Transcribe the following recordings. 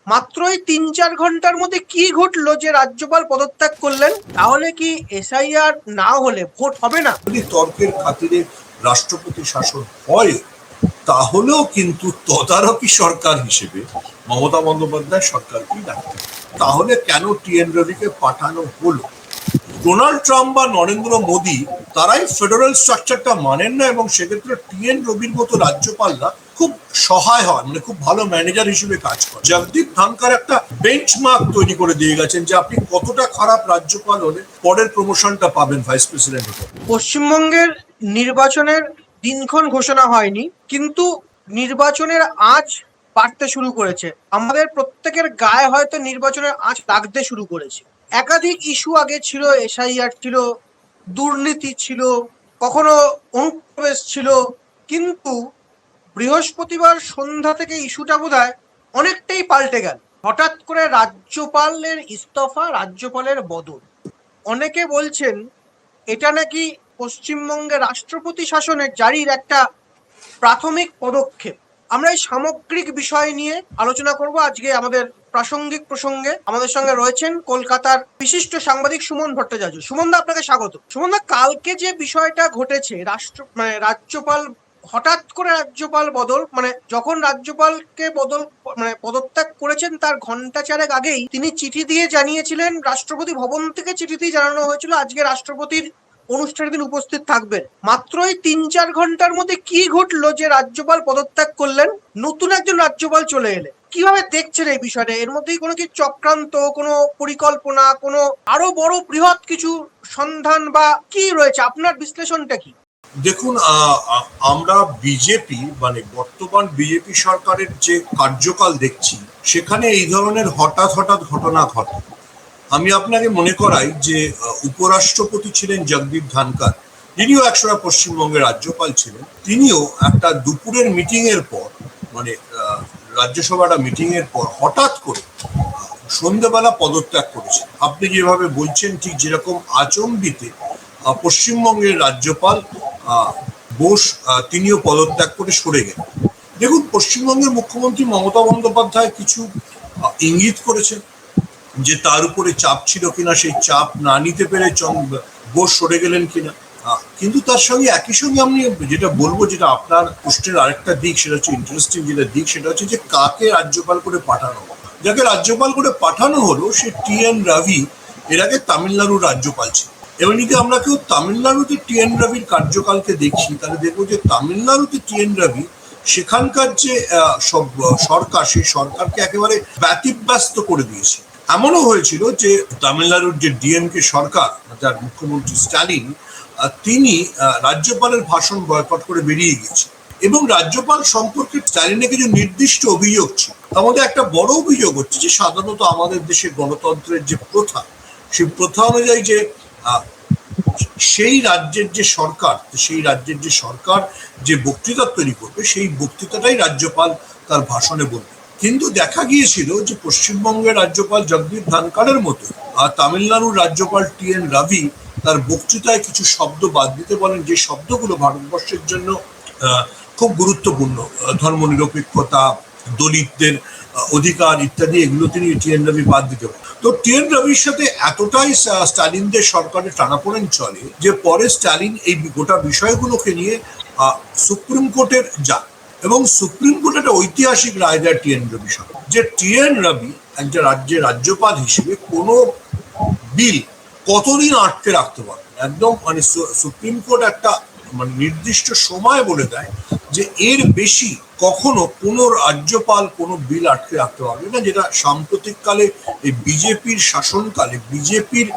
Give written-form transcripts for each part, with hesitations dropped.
মাত্রই ৩-৪ ঘন্টার মধ্যে কি ঘটলো যে রাজ্যপাল পদত্যাগ করলেন? তাহলে কি এসআইআর না হলে ভোট হবে না? যদি তর্কের খাতিরে রাষ্ট্রপতি শাসন হয়, তাহলেও কিন্তু তদারকি সরকার হিসেবে মমতা বন্দ্যোপাধ্যায় সরকারকেই রাখতে হবে। তাহলে কেন টিএন রবিকে পাঠানো হলো? ডোনাল্ড ট্রাম্প বা নরেন্দ্র মোদী তারাই ফেডারেল স্ট্রাকচারটা মানেন না, এবং সেক্ষেত্রে টিএন রবির মতো রাজ্যপালরা খুব সহায় হয়, মানে খুব ভালো ম্যানেজার হিসেবে কাজ করে। জগদীপ ধনকর একটা বেঞ্চমার্ক তৈরি করে দিয়ে গেছেন যে আপনি কতটা খারাপ রাজ্যপাল হলে পরের প্রমোশনটা পাবেন ভাইস প্রেসিডেন্ট হতে। পশ্চিমবঙ্গের নির্বাচনের দিনক্ষণ ঘোষণা হয়নি, কিন্তু নির্বাচনের আঁচ বাড়তে শুরু করেছে। আমাদের প্রত্যেকের গায়ে হয়তো নির্বাচনের আঁচ লাগতে শুরু করেছে। একাধিক ইস্যু আগে ছিল, এসআইআর ছিল, দুর্নীতি ছিল, কখনো অনুপ্রবেশ ছিল, কিন্তু বৃহস্পতিবার সন্ধ্যা থেকে ইস্যুটা বোধহয় অনেকটাই পাল্টে গেল। হঠাৎ করে রাজ্যপালের ইস্তফা, রাজ্যপালের বদল। অনেকে বলছেন এটা নাকি পশ্চিমবঙ্গে রাষ্ট্রপতি শাসনের জারির একটা প্রাথমিক পদক্ষেপ। আমরা এই সামগ্রিক বিষয় নিয়ে আলোচনা করব আজকে আমাদের প্রাসঙ্গিক প্রসঙ্গে। আমাদের সঙ্গে রয়েছেন কলকাতার বিশিষ্ট সাংবাদিক সুমন ভট্টাচার্য। সুমনদা, আপনাকে স্বাগত। সুমনদা, কালকে যে বিষয়টা ঘটেছে, রাজ্যপাল হঠাৎ করে রাজ্যপাল বদল, যখন রাজ্যপালকে পদত্যাগ করেছেন তার ঘন্টা চারেক আগেই তিনি চিঠি দিয়ে জানিয়েছিলেন, রাষ্ট্রপতি ভবন থেকে চিঠি দিয়ে জানানো হয়েছিল আজকে রাষ্ট্রপতির অনুষ্ঠানে তিনি উপস্থিত থাকবেন। মাত্রই ৩-৪ ঘন্টার মধ্যে কি ঘটলো যে রাজ্যপাল পদত্যাগ করলেন, নতুন একজন রাজ্যপাল চলে এলেন? কিভাবে দেখছেন এই বিষয়টা? এর মধ্যেই কোনো কি চক্রান্ত, কোনো পরিকল্পনা, কোনো আরো বড় বৃহৎ কিছু সন্ধান বা কি রয়েছে? আপনার বিশ্লেষণটা কি? দেখুন, আমরা বিজেপি মানে বর্তমান বিজেপি সরকারের যে কার্যকাল দেখছি, সেখানে এই ধরনের হঠাৎ হঠাৎ ঘটনা ঘটে। আমি আপনাকে মনে করাই যে উপরাষ্ট্রপতি ছিলেন জগদীপ ধনকর, তিনিও একসময় পশ্চিমবঙ্গের রাজ্যপাল ছিলেন। তিনিও একটা দুপুরের মিটিং এর পর, মানে রাজ্যসভাটা মিটিং এর পর হঠাৎ করে সন্ধ্যেবেলা পদত্যাগ করেছেন। আপনি যেভাবে বলছেন, ঠিক যেরকম আচমবিতে পশ্চিমবঙ্গের রাজ্যপাল বোস তিনিও পদত্যাগ করে সরে গেলেন। দেখুন, পশ্চিমবঙ্গের মুখ্যমন্ত্রী মমতা বন্দ্যোপাধ্যায় কিছু ইঙ্গিত করেছেন যে তার উপরে চাপ ছিল কিনা, সেই চাপ না নিতে পেরে বোস সরে গেলেন কিনা। কিন্তু তার সঙ্গে একই সঙ্গে আমি যেটা বলবো, যেটা আপনার প্রশ্নের আরেকটা দিক, সেটা হচ্ছে ইন্টারেস্টিং যেটা দিক, সেটা হচ্ছে যে কাকে রাজ্যপাল করে পাঠানো। যাকে রাজ্যপাল করে পাঠানো হলো সে টিএন রবি, এর আগে তামিলনাড়ুর রাজ্যপাল ছিল। এবং যদি আমরা কেউ তামিলনাড়ুতে টিএন রবির কার্যকালকে দেখি, তাহলে দেখবো যে তামিলনাড়ুতে টিএন রবি সেখানকার যে সরকার, সেই সরকারকে একেবারে ব্যতিব্যস্ত করে দিয়েছে। এমনও হয়েছিল যে তামিলনাড়ুর যে ডিএমকে সরকার, যার মুখ্যমন্ত্রী স্ট্যালিন, তিনি রাজ্যপালের ভাষণ বয়কট করে বেরিয়ে গিয়েছে। এবং রাজ্যপাল সম্পর্কে স্ট্যালিনের কিছু নির্দিষ্ট অভিযোগ ছিল। তার মধ্যে একটা বড় অভিযোগ হচ্ছে যে সাধারণত আমাদের দেশে গণতন্ত্রের যে প্রথা, সেই প্রথা অনুযায়ী যে সেই রাজ্যের যে সরকার যে বক্তৃতা তৈরি করবে, সেই বক্তৃতাটাই রাজ্যপাল তার ভাষণে বলবে। কিন্তু দেখা গিয়েছিল যে পশ্চিমবঙ্গের রাজ্যপাল জগদীপ ধনকরের মতো আর তামিলনাড়ুর রাজ্যপাল টিএন রবি তার বক্তৃতায় কিছু শব্দ বাদ দিতে বলেন, যে শব্দগুলো ভারতবর্ষের জন্য খুব গুরুত্বপূর্ণ। ধর্মনিরপেক্ষতা, দলিতদের অধিকার ইত্যাদি, এগুলো তিনি টিএন রবি বাদ দিতে বলেন। তো টিএন রবির সাথে এতটাই স্ট্যালিনদের সরকারের টানাপোড়েন চলে যে পরে স্ট্যালিন এই গোটা বিষয়গুলোকে নিয়ে সুপ্রিম কোর্টের যান, এবং সুপ্রিম কোর্ট একটা ঐতিহাসিক রায় দেয় টিএন রবি সরকার, যে টিএন রবি একটা রাজ্যের রাজ্যপাল হিসেবে কোনো বিল কতদিন আটকে রাখতে পারবে। একদম মানে সুপ্রিম কোর্ট একটা মানে নির্দিষ্ট সময় বলে দেয় যে এর বেশি কখনো কোনো রাজ্যপাল কোনো বিল আটকে রাখতে পারবে না, যেটা সাম্প্রতিককালে এই বিজেপির শাসনকালে বিজেপির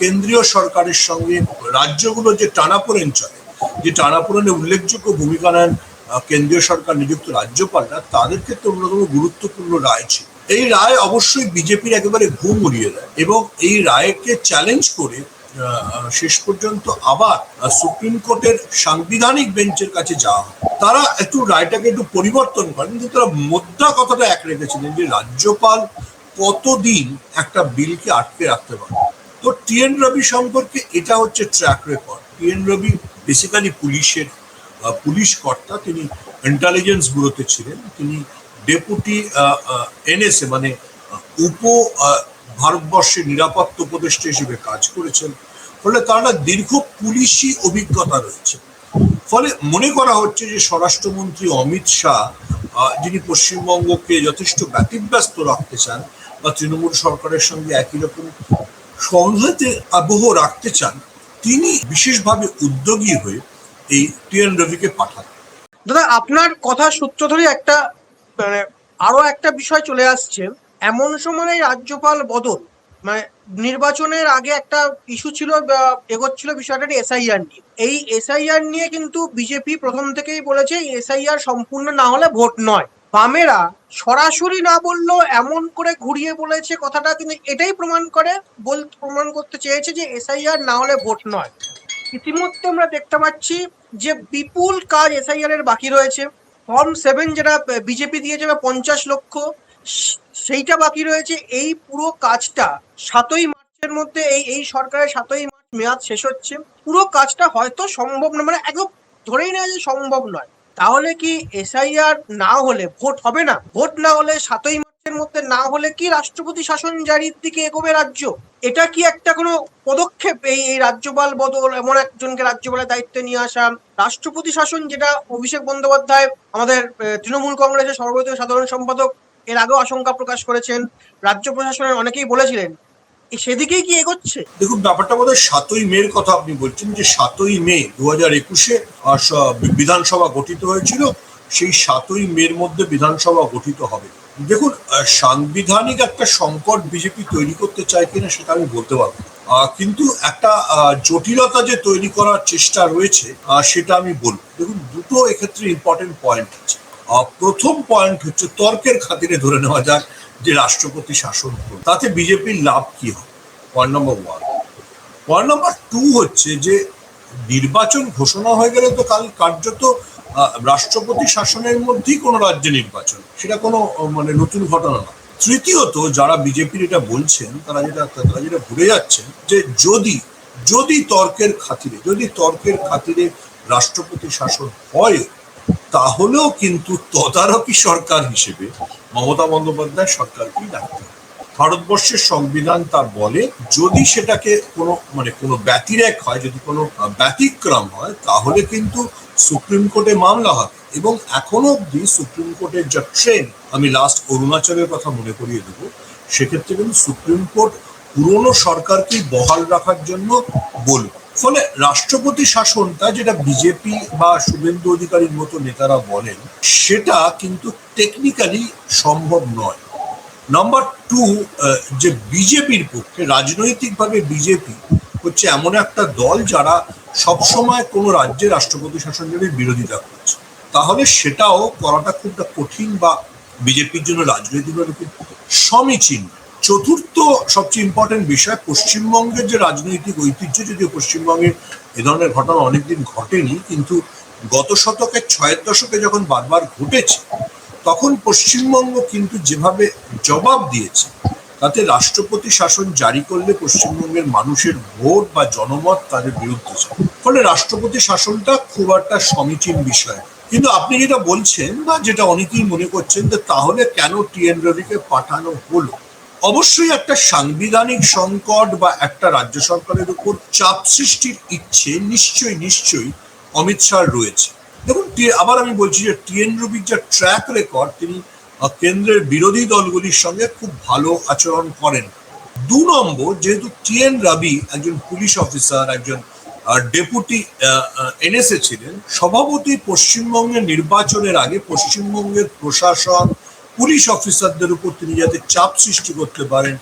কেন্দ্রীয় সরকারের সঙ্গে রাজ্যগুলো যে টানাপোড়েন চলে, যে টানাপোড়েনে উল্লেখযোগ্য ভূমিকা নেন কেন্দ্রীয় সরকার নিযুক্ত রাজ্যপালরা, তাদের ক্ষেত্রে অন্যতম গুরুত্বপূর্ণ রায় ছিল। এই রায় অবশ্যই বিজেপির একেবারে ঘুম উড়িয়ে দেয়, এবং এই রায়কে চ্যালেঞ্জ করে শেষ পর্যন্ত আবার সুপ্রিম কোর্টের সাংবিধানিক বেঞ্চের কাছে যাওয়া হয়। তারা একটু রায়টাকে একটু পরিবর্তন করেন, কিন্তু তারা মোদ্দা কথাটা এক রেখেছিলেন যে রাজ্যপাল কতদিন একটা বিলকে আটকে রাখতে পারে। তো টিএন রবি সম্পর্কে এটা হচ্ছে ট্র্যাক রেকর্ড। টিএন রবি বেসিক্যালি পুলিশ কর্তা, তিনি ইন্টেলিজেন্স ব্যুরোতে ছিলেন, তিনি ডেপুটি এনএসএ মানে উপ ভারতবর্ষের নিরাপত্তা উপদেষ্টা হিসেবে কাজ করেছেন, ফলে তারা দীর্ঘ পুলিশি অভিজ্ঞতা রয়েছে। ফলে মনে করা হচ্ছে যে স্বরাষ্ট্রমন্ত্রী অমিত শাহ, যিনি পশ্চিমবঙ্গকে যথেষ্ট ব্যতিব্যস্ত রাখতে চান বা তৃণমূল সরকারের সঙ্গে একই রকম সংঘাতের আবহ রাখতে চান, তিনি বিশেষভাবে উদ্যোগী হয়ে এই টি.এন. রবিকে পাঠান। দাদা, আপনার কথা সূত্র ধরে একটা মানে আরো একটা বিষয় চলে আসছে। এমন সময় রাজ্যপাল বদল, মানে নির্বাচনের আগে একটা ইস্যু ছিল, এগোচ্ছিল বিষয়টা এসআইআর নিয়ে। এই এসআইআর নিয়ে কিন্তু বিজেপি প্রথম থেকেই বলেছে এসআইআর সম্পূর্ণ না হলে ভোট নয়। বামেরা সরাসরি না বললেও এমন করে ঘুরিয়ে বলেছে কথাটা, কিন্তু এটাই প্রমাণ করতে চেয়েছে যে এসআইআর না হলে ভোট নয়। ইতিমধ্যে আমরা দেখতে পাচ্ছি যে বিপুল কাজ এসআইআর এর বাকি রয়েছে। ফর্ম 7 যেটা বিজেপি দিয়ে যাবে 50 লক্ষ, সেইটা বাকি রয়েছে। এই পুরো কাজটা 7ই মার্চের মধ্যে, এই সরকারের 7ই মার্চ মেয়াদ শেষ হচ্ছে। পুরো কাজটা হয়তো সম্ভব না, মানে একদম ধরেই নেওয়া যে সম্ভব নয়। তাহলে কি এসআইআর না হলে ভোট হবে না? ভোট না হলে 7ই মার্চের মধ্যে না হলে কি রাষ্ট্রপতি শাসন জারির দিকে এগোবে রাজ্য? এটা কি একটা কোনো পদক্ষেপ? এই রাজ্যপাল বদল, এমন একজনকে রাজ্যপালের দায়িত্বে নিয়ে আসা, রাষ্ট্রপতি শাসন যেটা অভিষেক বন্দ্যোপাধ্যায় আমাদের তৃণমূল কংগ্রেসের সর্বভারতীয় সাধারণ সম্পাদক এর আগেও আশঙ্কা প্রকাশ করেছেন, রাজ্য প্রশাসনের অনেকেই বলেছিলেন, সেদিকেই কি এগোচ্ছে? দেখুন, ব্যাপারটা বোধহয় 7ই মের কথা আপনি বলছেন, যে 7ই মে 2021-এ বিধানসভা গঠিত হয়েছিল। সেই 7ই মের মধ্যে বিধানসভা গঠিত হবে। দেখুন, সাংবিধানিক একটা সংকট বিজেপি তৈরি করতে চায় কিনা সেটা আমি বলতে পারবো, কিন্তু একটা জটিলতা যে তৈরি করার চেষ্টা রয়েছে সেটা আমি বলবো। দেখুন, দুটো এক্ষেত্রে ইম্পর্টেন্ট পয়েন্ট আছে। প্রথম পয়েন্ট হচ্ছে, তর্কের খাতিরে ধরে নেওয়া যাক যে রাষ্ট্রপতি শাসন, তাতে বিজেপির লাভ কি হবে, পয়েন্ট নম্বর 1। পয়েন্ট নম্বর 2 হচ্ছে যে নির্বাচন ঘোষণা হয়ে গেলে তো কাল কার্যত রাষ্ট্রপতি শাসনের মধ্যেই কোনো রাজ্যে নির্বাচন, সেটা কোনো মানে নতুন ঘটনা না। তৃতীয়ত, যারা বিজেপির এটা বলছেন তারা যেটা ভুলে যাচ্ছেন যে যদি তর্কের খাতিরে রাষ্ট্রপতি শাসন হয়, তাহলেও কিন্তু তদারকি সরকার হিসেবে মমতা বন্দ্যোপাধ্যায় সরকারকেই ডাকতে হবে। ভারতবর্ষের সংবিধান তা বলে, যদি সেটাকে কোনো ব্যতিরেক হয়, যদি কোনো ব্যতিক্রম হয়, তাহলে কিন্তু সুপ্রিম কোর্টে মামলা হবে। এবং এখনো অব্দি সুপ্রিম কোর্টের যা ট্রেন্ড, আমি লাস্ট অরুণাচলের কথা মনে করিয়ে দেবো, সেক্ষেত্রে কিন্তু সুপ্রিম কোর্ট পুরনো সরকারকেই বহাল রাখার জন্য বলবে। ফলে রাষ্ট্রপতি শাসনটা, যেটা বিজেপি বা শুভেন্দু অধিকারীর মতো নেতারা বলেন, সেটা কিন্তু টেকনিক্যালি সম্ভব নয়। নাম্বার 2, যে বিজেপির পক্ষে রাজনৈতিকভাবে বিজেপি হচ্ছে এমন একটা দল যারা সবসময় কোনো রাজ্যে রাষ্ট্রপতি শাসনের বিরোধিতা করছে, তাহলে সেটাও করাটা খুব কঠিন বা বিজেপির জন্য রাজনৈতিকভাবে খুব সমীচীন। চতুর্থ সবচেয়ে ইম্পর্টেন্ট বিষয়, পশ্চিমবঙ্গের যে রাজনৈতিক ঐতিহ্য, যদিও পশ্চিমবঙ্গে এ ধরনের ঘটনা অনেকদিন ঘটেনি, কিন্তু গত শতকের 6-এর দশকে যখন বারবার ঘটেছে, তখন পশ্চিমবঙ্গ কিন্তু যেভাবে জবাব দিয়েছে, তাতে রাষ্ট্রপতি শাসন জারি করলে পশ্চিমবঙ্গের মানুষের ভোট বা জনমত তাদের বিরুদ্ধে যায়। ফলে রাষ্ট্রপতি শাসনটা খুব একটা সমীচীন বিষয়। কিন্তু আপনি যেটা বলছেন বা যেটা অনেকেই মনে করছেন, যে তাহলে কেন টি.এন. রবিকে পাঠানো হলো, অবশ্যই একটা সাংবিধানিক সংকট বা একটা রাজ্য সরকারের উপর চাপ সৃষ্টির ইচ্ছে নিশ্চয়ই অমিত শাহ রয়েছে। দেখুন, আবার আমি বলছি যে টি.এন. রবির যা ট্র্যাক রেকর্ড, তিনি কেন্দ্রের বিরোধী দলগুলির সঙ্গে খুব ভালো আচরণ করেন। 2 নম্বর, যেহেতু টি.এন. রবি একজন পুলিশ অফিসার, একজন ডেপুটি এনএসএ ছিলেন, স্বভাবতই পশ্চিমবঙ্গের নির্বাচনের আগে পশ্চিমবঙ্গের প্রশাসন, পুলিশ অফিসারদের উপর তিনি যাতে চাপ সৃষ্টি করতে পারেন,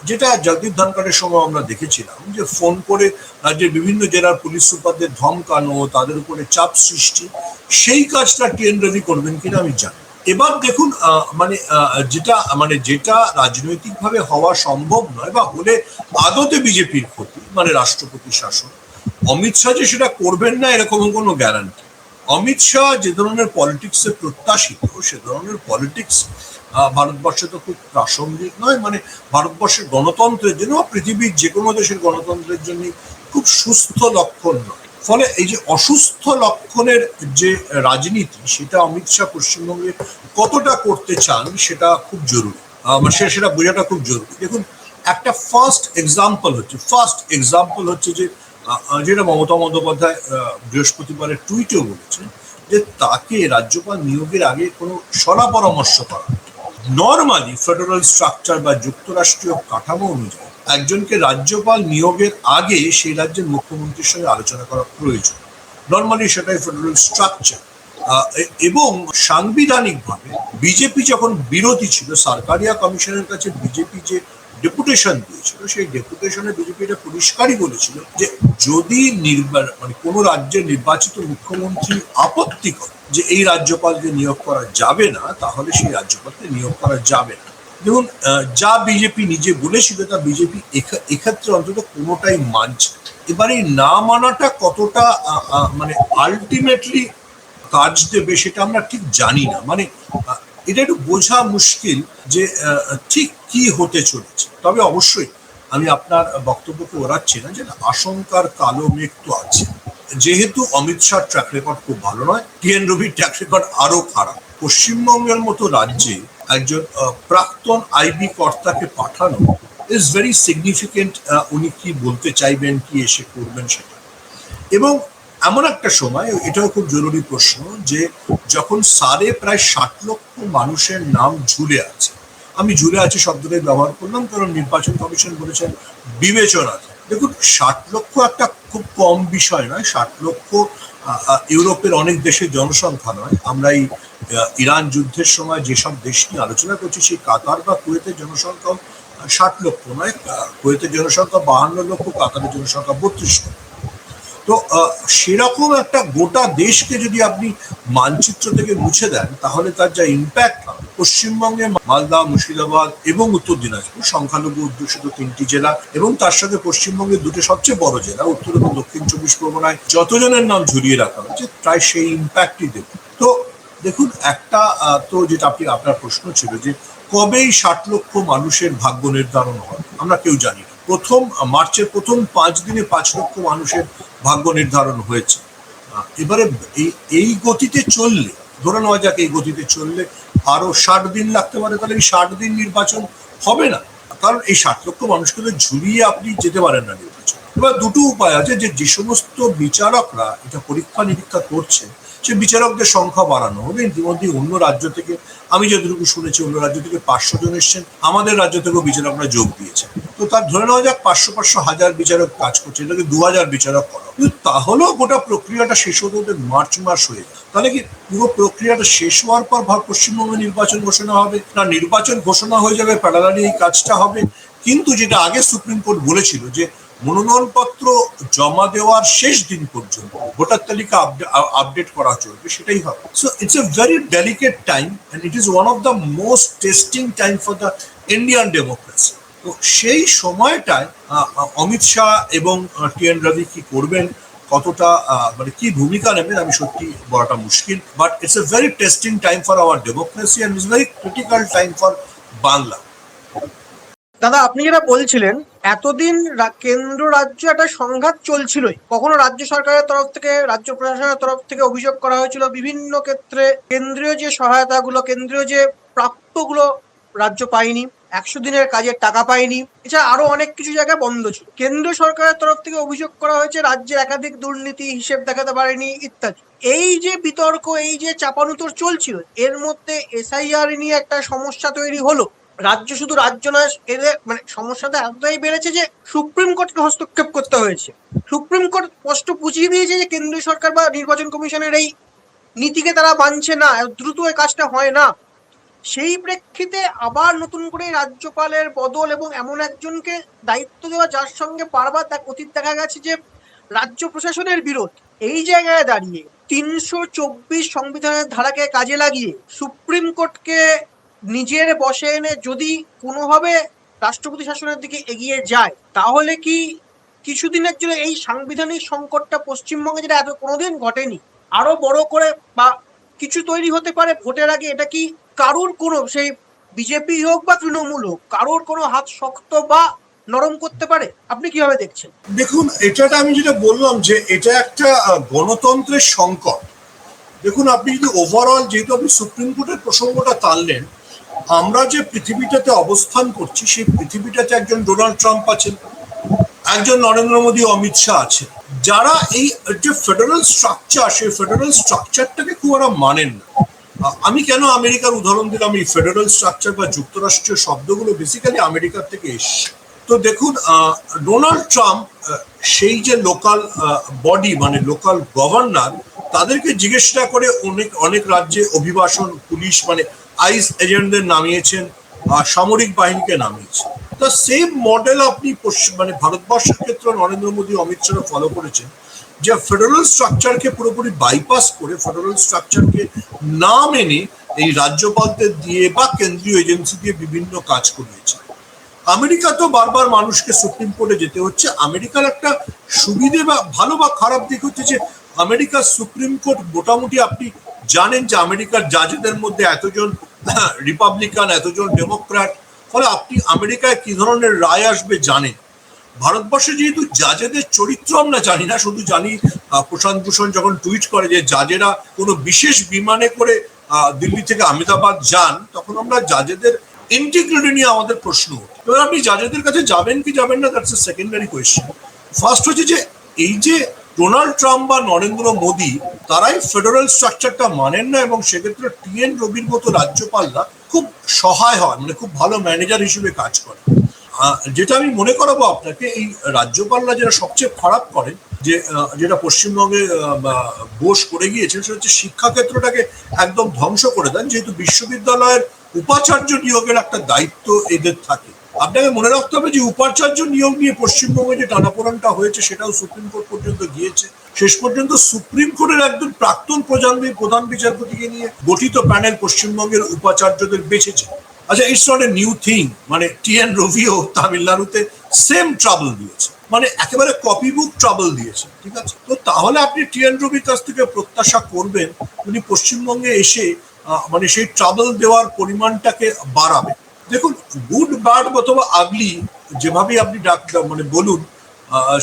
যেটা জগদীপ ধনখড়ের সময় আমরা দেখেছিলাম, যে ফোন করে রাজ্যের বিভিন্ন জেলার পুলিশ সুপারদের ধমকানো, তাদের উপরে চাপ সৃষ্টি, সেই কাজটা টি.এন. রবি করবেন কিনা আমি জানি। এবার দেখুন, যেটা রাজনৈতিকভাবে হওয়া সম্ভব নয়, বা হলে আদতে বিজেপির ক্ষতি, মানে রাষ্ট্রপতি শাসন, অমিত শাহ যে সেটা করবেন না এরকম কোনো গ্যারান্টি। অমিত শাহ যে ধরনের পলিটিক্সে প্রত্যাশিত, সে ধরনের পলিটিক্স ভারতবর্ষে তো খুব প্রাসঙ্গিক নয়, মানে ভারতবর্ষের গণতন্ত্রের জন্য বা পৃথিবীর যে কোনো দেশের গণতন্ত্রের জন্য খুব সুস্থ লক্ষণ নয়। ফলে এই যে অসুস্থ লক্ষণের যে রাজনীতি, সেটা অমিত শাহ পশ্চিমবঙ্গে কতটা করতে চান সেটা খুব জরুরি, সেটা বোঝাটা খুব জরুরি। দেখুন, একটা ফার্স্ট এক্সাম্পল হচ্ছে যে যেটা মমতা বন্দ্যোপাধ্যায় বৃহস্পতিবারের টুইটেও বলেছেন, যে তাকে রাজ্যপাল নিয়োগের আগে কোনো সলা পরামর্শ করা। নর্মালি ফেডারেল স্ট্রাকচার বা যুক্তরাষ্ট্রীয় কাঠামো অনুযায়ী একজনকে রাজ্যপাল নিয়োগের আগে সেই রাজ্যের মুখ্যমন্ত্রীর সঙ্গে আলোচনা করা প্রয়োজন। নর্মালি সেটাই ফেডারেল স্ট্রাকচার। এবং সাংবিধানিকভাবে বিজেপি যখন বিরোধী ছিল, সরকারিয়া কমিশনের কাছে বিজেপি যে ডেপুটেশন দিয়েছিল, সেই ডেপুটেশনে বিজেপি এটা পরিষ্কারই বলেছিল যে যদি মানে কোনো রাজ্যের নির্বাচিত মুখ্যমন্ত্রী আপত্তি করে যে এই রাজ্যপালকে নিয়োগ করা যাবে না, তাহলে সেই রাজ্যপালকে নিয়োগ করা যাবে না। দেখুন, যা বিজেপি নিজে বলেছিল তা বিজেপি এক্ষেত্রে অন্তত কোনোটাই মানছে। এবার এই না মানাটা কতটা মানে আলটিমেটলি কাজ দেবে সেটা আমরা ঠিক জানি না। মানে এটা একটু বোঝা মুশকিল যে ঠিক কি হতে চলেছে। তবে অবশ্যই আমি আপনার বক্তব্যকে ওড়াচ্ছি না, যে আশঙ্কার কালো মেঘ তো আছে। যেহেতু অমিত শাহ ট্র্যাক রেকর্ড খুব ভালো নয়, টিএন রবির ট্র্যাক রেকর্ড আরো খারাপ। পশ্চিমবঙ্গের মতো রাজ্যে একজন প্রাক্তন আইবি কর্তাকে পাঠানো ইজ ভেরি সিগনিফিকেন্ট। উনি কি বলতে চাইবেন, কি এসে করবেন সেটা। এবং এমন একটা সময়, এটাও খুব জরুরি প্রশ্ন, যে যখন সারে প্রায় 60 লক্ষ মানুষের নাম ঝুলে আছে, আমি ঝুলে আছে শব্দটাই ব্যবহার করলাম কারণ নির্বাচন কমিশন বলেছেন বিবেচনা। দেখুন, 60 লক্ষ একটা খুব কম বিষয় নয়। 60 লক্ষ ইউরোপের অনেক দেশের জনসংখ্যা নয়। আমরা এই ইরান যুদ্ধের সময় যেসব দেশ নিয়ে আলোচনা করছি, সেই কাতার বা কুয়েতের জনসংখ্যা 60 লক্ষ নয়। কুয়েতের জনসংখ্যা 52 লক্ষ, কাতারের জনসংখ্যা 32 লক্ষ। তো সেরকম একটা গোটা দেশকে যদি আপনি মানচিত্র থেকে মুছে দেন, তাহলে তার যা ইম্প্যাক্ট হবে পশ্চিমবঙ্গে মালদা, মুর্শিদাবাদ এবং উত্তর দিনাজপুর, সংখ্যালঘু অধ্যুষিত 3টি জেলা, এবং তার সাথে পশ্চিমবঙ্গের দুটো সবচেয়ে বড় জেলা উত্তর এবং দক্ষিণ 24 পরগনায় যতজনের নাম ঝুলিয়ে রাখা হয়েছে, প্রায় সেই ইম্প্যাক্টই দেবে। তো দেখুন, একটা তো যেটা আপনার প্রশ্ন ছিল যে কবেই 60 লক্ষ মানুষের ভাগ্য নির্ধারণ হয়, আমরা কেউ জানি না। মার্চের প্রথম 5 দিনে 5 লক্ষ মানুষের ভাগ্য নির্ধারণ হয়েছে। এবারে এই গতিতে চললে, ধরে নেওয়া যাক এই গতিতে চললে আরো 60 দিন লাগতে পারে, তাহলে এই 60 দিন নির্বাচন হবে না। কারণ এই 60 লক্ষ মানুষকে তো ঝুলিয়ে আপনি যেতে পারেন না নির্বাচন। এবার দুটো উপায় আছে, যে সমস্ত বিচারকরা এটা পরীক্ষা নিরীক্ষা করছে, সে বিচারকদের সংখ্যা বাড়ানো হবে। ইতিমধ্যে অন্য রাজ্য থেকে, আমি যতটুকু শুনেছি, অন্য রাজ্য থেকে 500 জন এসছেন, আমাদের রাজ্য থেকেও বিচারকরা যোগ দিয়েছে। তো তার ধরে নেওয়া যাক 500 1000 বিচারক কাজ করছে, এটাকে 2000 বিচারক করা। কিন্তু তাহলেও গোটা প্রক্রিয়াটা শেষ হতে হতে মার্চ মাস হয়ে যায়। তাহলে কি পুরো প্রক্রিয়াটা শেষ হওয়ার পর পশ্চিমবঙ্গে নির্বাচন ঘোষণা হবে, না নির্বাচন ঘোষণা হয়ে যাবে প্যারালালি এই কাজটা হবে? কিন্তু যেটা আগে সুপ্রিম কোর্ট বলেছিল, যে মনোনয়নপত্র জমা দেওয়ার শেষ দিন পর্যন্ত ভোটার তালিকা আপডেট করা চলবে, সেটাই হবে। So it's a very delicate time and it is one of the most testing time for the Indian democracy. তো সেই সময়টায় অমিত শাহ এবং টিএন রবি কি করবেন, কতটা মানে কি ভূমিকা নেবেন, আমি সত্যি বলাটা মুশকিল। But it's a very testing time for our democracy and it's very critical time for Bangla. দাদা, আপনি যেটা বলছিলেন, এতদিন কেন্দ্র রাজ্য একটা সংঘাত চলছিলই। কখনো রাজ্য সরকারের তরফ থেকে, রাজ্য প্রশাসনের তরফ থেকে অভিযোগ করা হয়েছিল বিভিন্ন ক্ষেত্রে কেন্দ্রীয় যে সহায়তাগুলো, কেন্দ্রীয় যে প্রাপ্যগুলো রাজ্য পায়নি, 100 দিনের কাজের টাকা পায়নি, এছাড়া আরো অনেক কিছু জায়গায় বন্ধ ছিল। কেন্দ্র সরকারের তরফ থেকে অভিযোগ করা হয়েছে রাজ্যের একাধিক দুর্নীতি, হিসেব দেখাতে পারেনি ইত্যাদি। এই যে বিতর্ক, এই যে চাপানুতর চলছিল, এর মধ্যে এসআইআর নিয়ে একটা সমস্যা তৈরি হলো। রাজ্য শুধু রাজ্য নয়, এদের মানে সমস্যাটা এতটাই বেড়েছে যে সুপ্রিম কোর্টকে হস্তক্ষেপ করতে হয়েছে। সুপ্রিম কোর্ট স্পষ্ট বুঝিয়ে দিয়েছে যে কেন্দ্রীয় সরকার বা নির্বাচন কমিশনের এই নীতিকে তারা মানছে না, দ্রুত এই কাজটা হয় না। সেই প্রেক্ষিতে আবার নতুন করে রাজ্যপালের বদল এবং এমন একজনকে দায়িত্ব দেওয়া যার সঙ্গে বারবার তার অতীত দেখা গেছে যে রাজ্য প্রশাসনের বিরোধ। এই জায়গায় দাঁড়িয়ে 324 সংবিধানের ধারাকে কাজে লাগিয়ে সুপ্রিম কোর্টকে নিজের বশে এনে যদি কোনোভাবে রাষ্ট্রপতি শাসনের দিকে এগিয়ে যায়, তাহলে কি কিছুদিনের জন্য এই সাংবিধানিক সংকটটা পশ্চিমবঙ্গে, যেটা এত কোনোদিন ঘটেনি, আরো বড় করে বা কিছু তৈরি হতে পারে ভোটের আগে? এটা কি কারুর কোনো, সেই বিজেপি হোক বা তৃণমূল হোক, কারোর কোনো হাত শক্ত বা নরম করতে পারে? আপনি কিভাবে দেখছেন? দেখুন, এটা আমি যেটা বললাম যে এটা একটা গণতন্ত্রের সংকট। দেখুন, আপনি যদি ওভারঅল, যেহেতু আপনি সুপ্রিম কোর্টের প্রসঙ্গটা টানলেন, আমরা যে পৃথিবীটাতে অবস্থান করছি সেই পৃথিবীটাতে একজন ডোনাল্ড ট্রাম্প আছেন, একজন নরেন্দ্র মোদী, অমিত শাহ আছে, যারা এই যে ফেডারেল স্ট্রাকচার, সেই ফেডারেল স্ট্রাকচারটাকে খুব একটা মানেন না। আমি কেন আমেরিকার উদাহরণ দিলাম? এই ফেডারেল স্ট্রাকচার বা যুক্তরাষ্ট্রীয় শব্দগুলো বেসিক্যালি আমেরিকার থেকে এসছে। তো দেখুন, ডোনাল্ড ট্রাম্প সেই যে লোকাল বডি, মানে লোকাল গভর্নর, তাদেরকে জিজ্ঞেস না করে অনেক অনেক রাজ্যে অভিবাসন, পুলিশ মানে আইস এজেন্টদের নামিয়েছেন, সামরিক বাহিনীকে নামিয়েছেন। তা সেম মডেল আপনি মানে ভারতবর্ষের ক্ষেত্রে নরেন্দ্র মোদী, অমিত শাহ ফলো করেছেন, যে ফেডারেল স্ট্রাকচারকে পুরোপুরি বাইপাস করে, ফেডারেল স্ট্রাকচারকে না মেনে এই রাজ্যপালদের দিয়ে বা কেন্দ্রীয় এজেন্সি দিয়ে বিভিন্ন কাজ করিয়েছে। আমেরিকা তো বারবার মানুষকে সুপ্রিম কোর্টে যেতে হচ্ছে। আমেরিকার একটা সুবিধে বা ভালো বা খারাপ দিক হচ্ছে যে আমেরিকার সুপ্রিম কোর্ট মোটামুটি, আপনি জানেন যে আমেরিকার জাজেদের মধ্যে এতজন রিপাবলিকান, এতজন ডেমোক্র্যাট, ফলে আপনি আমেরিকায় কি ধরনের রায় আসবে জানেন। ভারতবর্ষে যেহেতু জাজেদের চরিত্র আমরা জানি না, শুধু জানি প্রশান্ত ভূষণ যখন টুইট করে যে জাজেরা কোনো বিশেষ বিমানে করে দিল্লি থেকে আহমেদাবাদ যান, তখন আমরা জাজেদের ইন্টিগ্রিটি নিয়ে আমাদের প্রশ্ন। এবার আপনি জাজেদের কাছে যাবেন কি যাবেন না, that's a secondary question. First হচ্ছে যে এই যে ডোনাল্ড ট্রাম্প বা নরেন্দ্র মোদী, তারাই ফেডারেল স্ট্রাকচারটা মানেন না, এবং সেক্ষেত্রে টি.এন. রবির মতো রাজ্যপালরা খুব সহায় হয়, মানে খুব ভালো ম্যানেজার হিসেবে কাজ করে। যেটা আমি মনে করাবো আপনাকে, এই রাজ্যপালরা যেটা সবচেয়ে খারাপ করেন, যে যেটা পশ্চিমবঙ্গে বোস করে গিয়েছেন, সেটা হচ্ছে শিক্ষাক্ষেত্রটাকে একদম ধ্বংস করে দেন। যেহেতু বিশ্ববিদ্যালয়ের উপাচার্য নিয়োগের একটা দায়িত্ব এদের থাকে, আপনাকে মনে রাখতে হবে যে উপাচার্য নিয়োগ নিয়ে পশ্চিমবঙ্গে যে টানাপোড়েনটা হয়েছে, সেটাও সুপ্রিম কোর্ট পর্যন্ত গিয়েছে। শেষ পর্যন্ত সুপ্রিম কোর্টের একজন প্রাক্তন প্রধান বিচারপতিকে নিয়ে গঠিত প্যানেল পশ্চিমবঙ্গের উপাচার্যদের বেছেছে। আচ্ছা, it's not a new thing. মানে টি.এন. রবিও তামিলনাড়ুতে সেম ট্রাবল দিয়েছে, মানে একেবারে কপি বুক ট্রাবল দিয়েছে, ঠিক আছে? তো তাহলে আপনি টি.এন. রবির কাছ থেকে প্রত্যাশা করবেন উনি পশ্চিমবঙ্গে এসে মানে সেই ট্রাবল দেওয়ার পরিমাণটাকে বাড়াবে। দেখুন, গুড ব্যাড অথবা আগলি, যেভাবে আপনি মানে বলুন,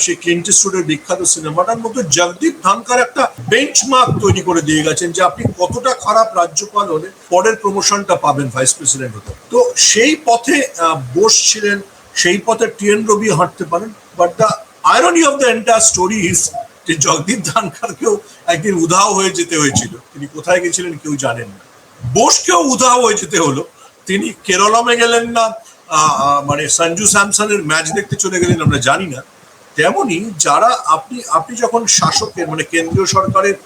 সেই ক্লিন্ট ইস্টউডের বিখ্যাত সিনেমাটার মতো জগদীপ ধনকর একটা বেঞ্চমার্ক তৈরি করে দিয়ে গেছেন যে আপনি কতটা খারাপ রাজ্যপাল হলে পরের প্রমোশনটা পাবেন ভাইস প্রেসিডেন্ট হতে। তো সেই পথে বোস ছিলেন, সেই পথে টি.এন. রবি হাঁটতে পারেন। But the irony of the entire story is যে জগদীপ ধনকরকেও একদিন উধাও হয়ে যেতে হয়েছিল। তিনি কোথায় গেছিলেন কেউ জানেন না। বোসকেও উধাও হয়ে যেতে হলো। তিনি কেরলমে গেলেন না, মানে সঞ্জু স্যামসনের ম্যাচ দেখতে চলে গেলেন আমরা জানি না। তেমনি যারা আপনি যখন শাসকের, মানে কেন্দ্রীয় সরকারের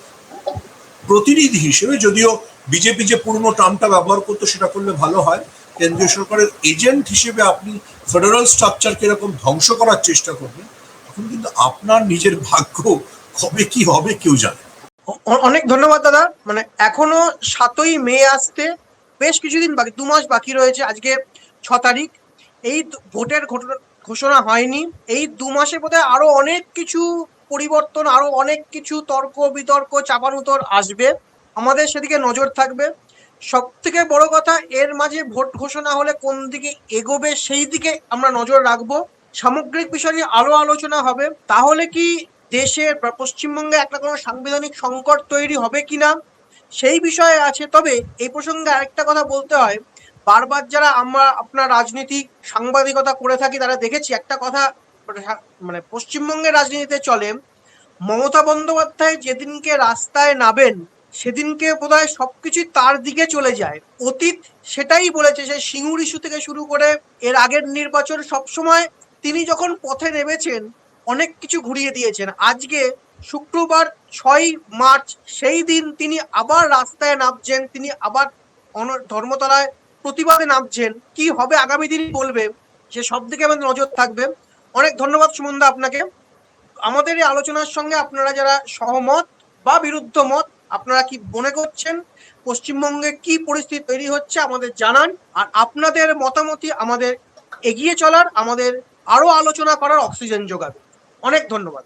প্রতিনিধি হিসেবে, যদিও বিজেপি যে পুরনো টার্মটা ব্যবহার করতো সেটা করলে ভালো হয়, কেন্দ্রীয় সরকারের এজেন্ট হিসেবে আপনি ফেডারেল স্ট্রাকচারকে এরকম ধ্বংস করার চেষ্টা করবেন, তখন কিন্তু আপনার নিজের ভাগ্য কবে কি হবে কেউ জানে। অনেক ধন্যবাদ দাদা। মানে এখনো 7ই মে আসতে বেশ কিছুদিন বাকি, 2 মাস বাকি রয়েছে। আজকে 6 তারিখ। এই ভোটের ঘোষণা হয়নি। এই 2 মাসে বোধহয় আরো অনেক কিছু পরিবর্তন, আরো অনেক কিছু তর্ক বিতর্ক, চাপানুতর আসবে। আমাদের সেদিকে নজর থাকবে। সব থেকে বড় কথা, এর মাঝে ভোট ঘোষণা হলে কোন দিকে এগোবে সেই দিকে আমরা নজর রাখবো। সামগ্রিক বিষয় নিয়ে আরো আলোচনা হবে। তাহলে কি দেশের বা পশ্চিমবঙ্গে একটা কোনো সাংবিধানিক সংকট তৈরি হবে কিনা সেই বিষয়ে আছে। তবে এই প্রসঙ্গে আরেকটা কথা বলতে হয়, বারবার যারা আমরা আপনার রাজনীতিক সাংবাদিকতা করে থাকি, তারা দেখেছি একটা কথা, মানে পশ্চিমবঙ্গের রাজনীতিতে চলে, মমতা বন্দ্যোপাধ্যায় যেদিনকে রাস্তায় নামেন সেদিনকে বোধহয় সবকিছুই তার দিকে চলে যায়। অতীত সেটাই বলেছে, সে সিঙ্গুর ইস্যু থেকে শুরু করে এর আগের নির্বাচন, সবসময় তিনি যখন পথে নেমেছেন অনেক কিছু ঘুরিয়ে দিয়েছেন। আজকে শুক্রবার 6ই মার্চ, সেই দিন তিনি আবার রাস্তায় নামছেন, তিনি আবার ধর্মতলায় প্রতিবাদে নামছেন। কি হবে আগামী দিন বলবে, সে সব দিকে আমাদের নজর থাকবে। অনেক ধন্যবাদ সুমনদা আপনাকে। আমাদের এই আলোচনার সঙ্গে আপনারা যারা সহমত বা বিরুদ্ধ মত, আপনারা কি মনে করছেন, পশ্চিমবঙ্গে কি পরিস্থিতি তৈরি হচ্ছে আমাদের জানান। আর আপনাদের মতামতই আমাদের এগিয়ে চলার, আমাদের আরো আলোচনা করার অক্সিজেন যোগাবে। অনেক ধন্যবাদ।